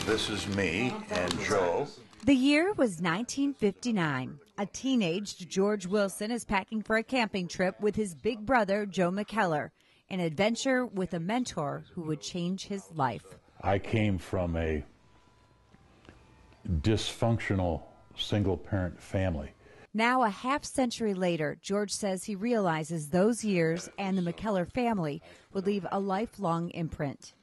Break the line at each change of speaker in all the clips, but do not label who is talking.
This is me and Joe.
The year was 1959. A teenaged George Wilson is packing for a camping trip with his big brother, Joe McKellar, an adventure with a mentor who would change his life.
I came from a dysfunctional single-parent family.
Now, a half-century later, George says he realizes those years and the McKellar family would leave a lifelong imprint.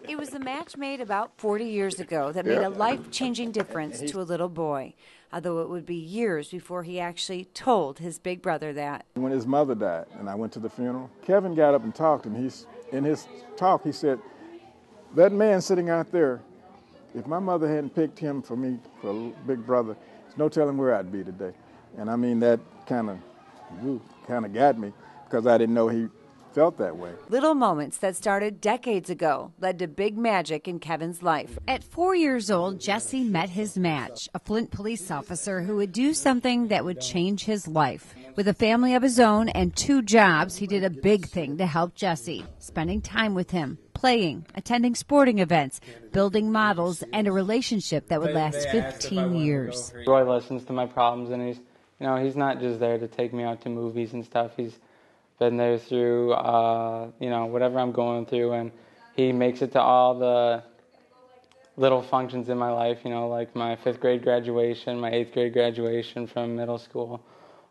It was a match made about 40 years ago that made a life-changing difference to a little boy, although it would be years before he actually told his big brother that.
When his mother died and I went to the funeral, Kevin got up and talked, and in his talk he said, that man sitting out there, if my mother hadn't picked him for me, for a big brother, there's no telling where I'd be today. And I mean, that kind of got me, because I didn't know he felt that way.
Little moments that started decades ago led to big magic in Kevin's life. At 4 years old, Jesse met his match, a Flint police officer who would do something that would change his life. With a family of his own and 2 jobs, he did a big thing to help Jesse, spending time with him, playing, attending sporting events, building models, and a relationship that would last 15 years.
Roy listens to my problems, and he's not just there to take me out to movies and stuff. He's been there through, whatever I'm going through, and he makes it to all the little functions in my life, like my 5th grade graduation, my 8th grade graduation from middle school,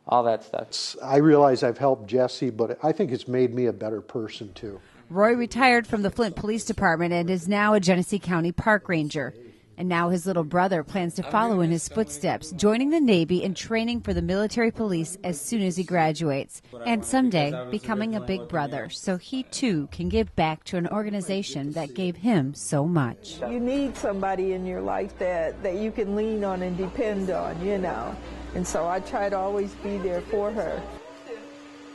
all that stuff.
I realize I've helped Jesse, but I think it's made me a better person, too.
Roy retired from the Flint Police Department and is now a Genesee County Park Ranger. And now his little brother plans to follow in his footsteps, joining the Navy and training for the military police as soon as he graduates. And someday becoming a big brother, so he too can give back to an organization that gave him so much.
You need somebody in your life that you can lean on and depend on, And so I try to always be there for her.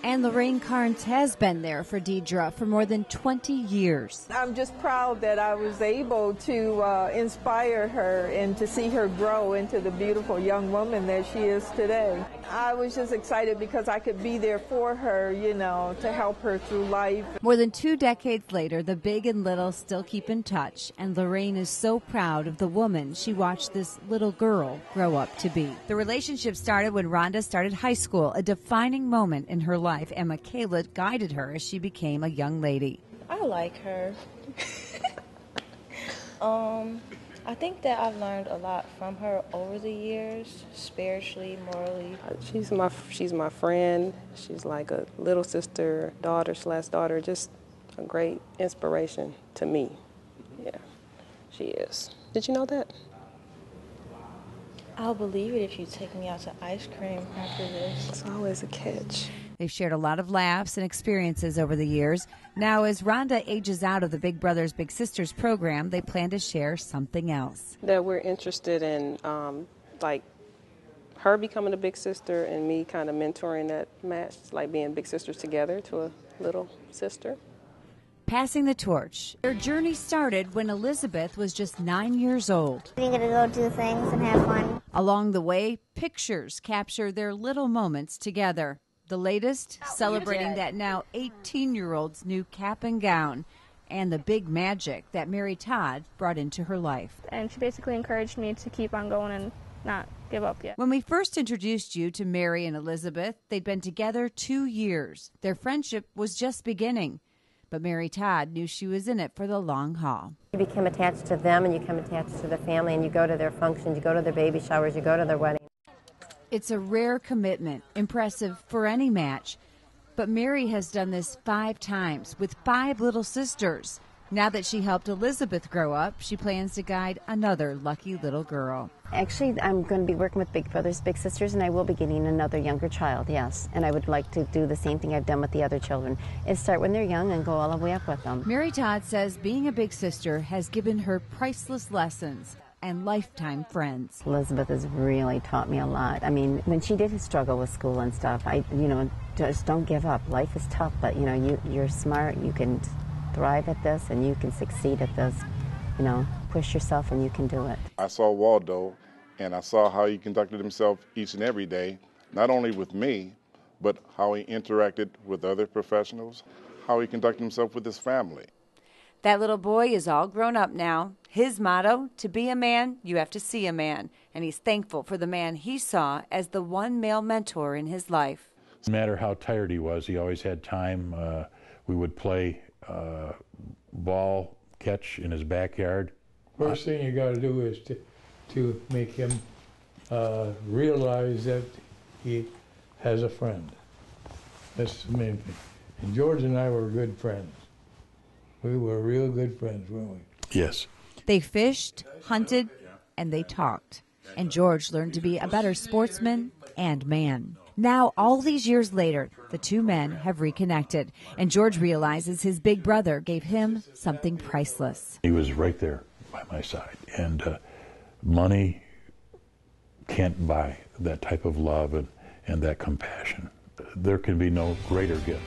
And Lorraine Carnes has been there for Deidre for more than 20 years.
I'm just proud that I was able to inspire her and to see her grow into the beautiful young woman that she is today. I was just excited because I could be there for her, to help her through life.
More than 2 decades later, the big and little still keep in touch, and Lorraine is so proud of the woman she watched this little girl grow up to be. The relationship started when Rhonda started high school, a defining moment in her life, and Michaela guided her as she became a young lady.
I like her. I think that I've learned a lot from her over the years, spiritually, morally.
She's my friend. She's like a little sister, daughter, just a great inspiration to me. Yeah, she is. Did you know that?
I'll believe it if you take me out to ice cream after this.
It's always a catch.
They've shared a lot of laughs and experiences over the years. Now, as Rhonda ages out of the Big Brothers Big Sisters program, they plan to share something else.
That we're interested in, like her becoming a big sister and me kind of mentoring that match, like being big sisters together to a little sister.
Passing the torch. Their journey started when Elizabeth was just 9 years old.
We're going to go do things and have fun.
Along the way, pictures capture their little moments together. The latest, celebrating that now 18-year-old's new cap and gown and the big magic that Mary Todd brought into her life.
And she basically encouraged me to keep on going and not give up yet.
When we first introduced you to Mary and Elizabeth, they'd been together 2 years. Their friendship was just beginning, but Mary Todd knew she was in it for the long haul.
You become attached to them and you become attached to the family, and you go to their functions, you go to their baby showers, you go to their weddings.
It's a rare commitment, impressive for any match. But Mary has done this 5 times with 5 little sisters. Now that she helped Elizabeth grow up, she plans to guide another lucky little girl.
Actually, I'm going to be working with Big Brothers Big Sisters, and I will be getting another younger child, yes. And I would like to do the same thing I've done with the other children, is start when they're young and go all the way up with them.
Mary Todd says being a big sister has given her priceless lessons and lifetime friends.
Elizabeth has really taught me a lot. I mean, when she did struggle with school and stuff, just don't give up. Life is tough, but you're smart, you can thrive at this and you can succeed at this. Push yourself and you can do it.
I saw Waldo and I saw how he conducted himself each and every day, not only with me, but how he interacted with other professionals, how he conducted himself with his family.
That little boy is all grown up now. His motto, to be a man, you have to see a man. And he's thankful for the man he saw as the one male mentor in his life.
No matter how tired he was, he always had time. We would play ball catch in his backyard.
First thing you got to do is to make him realize that he has a friend. That's the main thing. And George and I were good friends. We were real good friends, weren't we?
Yes.
They fished, hunted, and they talked. And George learned to be a better sportsman and man. Now, all these years later, the two men have reconnected, and George realizes his big brother gave him something priceless.
He was right there by my side, and money can't buy that type of love and that compassion. There can be no greater gift.